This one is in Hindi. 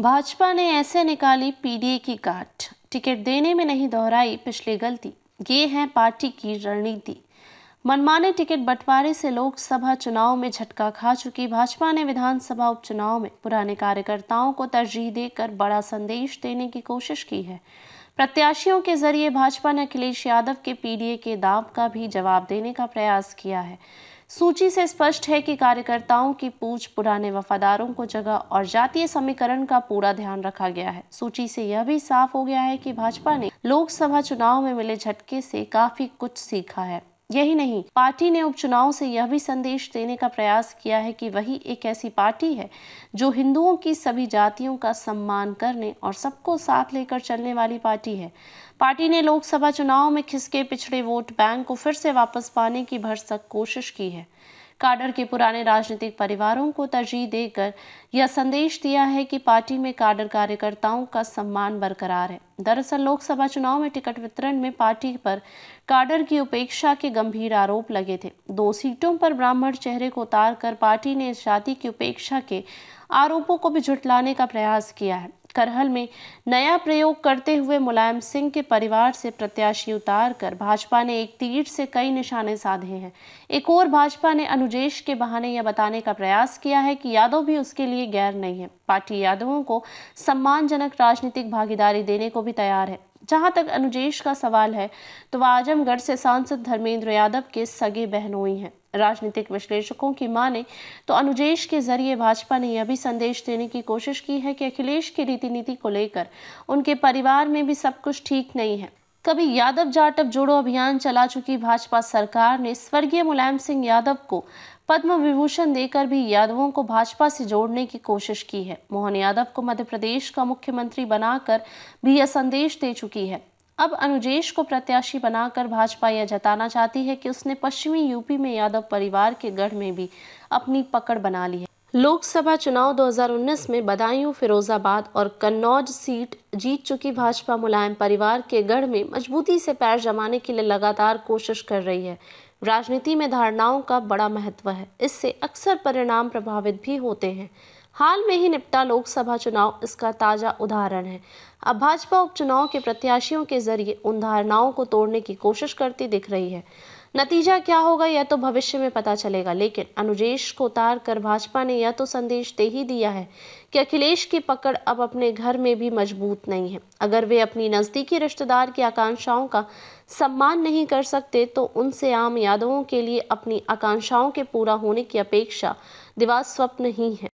भाजपा ने ऐसे निकाली पीडीए की गांठ, टिकट देने में नहीं दोहराई पिछली गलती। ये है पार्टी की रणनीति। मनमाने टिकट बंटवारे से लोकसभा चुनाव में झटका खा चुकी भाजपा ने विधानसभा उपचुनाव में पुराने कार्यकर्ताओं को तरजीह देकर बड़ा संदेश देने की कोशिश की है। प्रत्याशियों के जरिए भाजपा ने अखिलेश यादव के पीडीए के दाव का भी जवाब देने का प्रयास किया है। सूची से स्पष्ट है कि कार्यकर्ताओं की पूछ पुराने वफादारों को जगह और जातीय समीकरण का पूरा ध्यान रखा गया है। सूची से यह भी साफ हो गया है कि भाजपा ने लोकसभा चुनाव में मिले झटके से काफी कुछ सीखा है। यही नहीं, पार्टी ने उपचुनाव से यह भी संदेश देने का प्रयास किया है कि वही एक ऐसी पार्टी है जो हिंदुओं की सभी जातियों का सम्मान करने और सबको साथ लेकर चलने वाली पार्टी है। पार्टी ने लोकसभा चुनाव में खिसके पिछड़े वोट बैंक को फिर से वापस पाने की भरसक कोशिश की है। काडर के पुराने राजनीतिक परिवारों को तरजीह देकर यह संदेश दिया है कि पार्टी में काडर कार्यकर्ताओं का सम्मान बरकरार है। दरअसल लोकसभा चुनाव में टिकट वितरण में पार्टी पर काडर की उपेक्षा के गंभीर आरोप लगे थे। 2 सीटों पर ब्राह्मण चेहरे को उतारकर पार्टी ने इस जाति की उपेक्षा के आरोपों को भी झुठलाने का प्रयास किया है। करहल में नया प्रयोग करते हुए मुलायम सिंह के परिवार से प्रत्याशी उतारकर भाजपा ने एक तीर से कई निशाने साधे हैं। एक और भाजपा ने अनुजेश के बहाने यह बताने का प्रयास किया है कि यादव भी उसके लिए गैर नहीं है। पार्टी यादवों को सम्मानजनक राजनीतिक भागीदारी देने को भी तैयार है। जहां तक अनुजेश का सवाल है तो वह आजमगढ़ से सांसद धर्मेंद्र यादव के सगे बहनोई हैं। राजनीतिक विश्लेषकों की माने तो अनुजेश के जरिए भाजपा ने यह भी संदेश देने की कोशिश की है कि अखिलेश की रीति नीति को लेकर उनके परिवार में भी सब कुछ ठीक नहीं है। कभी यादव जाटव जोड़ो अभियान चला चुकी भाजपा सरकार ने स्वर्गीय मुलायम सिंह यादव को पद्म विभूषण देकर भी यादवों को भाजपा से जोड़ने की कोशिश की है। मोहन यादव को मध्य प्रदेश का मुख्यमंत्री बनाकर भी यह संदेश दे चुकी है। अब अनुजेश को प्रत्याशी बनाकर भाजपा यह जताना चाहती है कि उसने पश्चिमी यूपी में यादव परिवार के गढ़ में भी अपनी पकड़ बना ली है। लोकसभा चुनाव 2019 में बदायूं, फिरोजाबाद और कन्नौज सीट जीत चुकी भाजपा मुलायम परिवार के गढ़ में मजबूती से पैर जमाने के लिए लगातार कोशिश कर रही है। राजनीति में धारणाओं का बड़ा महत्व है, इससे अक्सर परिणाम प्रभावित भी होते हैं। हाल में ही निपटा लोकसभा चुनाव इसका ताजा उदाहरण है। अब भाजपा उपचुनाव के प्रत्याशियों के जरिए उन धारणाओं को तोड़ने की कोशिश करती दिख रही है। नतीजा क्या होगा यह तो भविष्य में पता चलेगा, लेकिन अनुजेश को उतार कर भाजपा ने यह तो संदेश दे ही दिया है कि अखिलेश की पकड़ अब अपने घर में भी मजबूत नहीं है। अगर वे अपनी नजदीकी रिश्तेदार की आकांक्षाओं का सम्मान नहीं कर सकते तो उनसे आम यादवों के लिए अपनी आकांक्षाओं के पूरा होने की अपेक्षा दिवा स्वप्न ही है।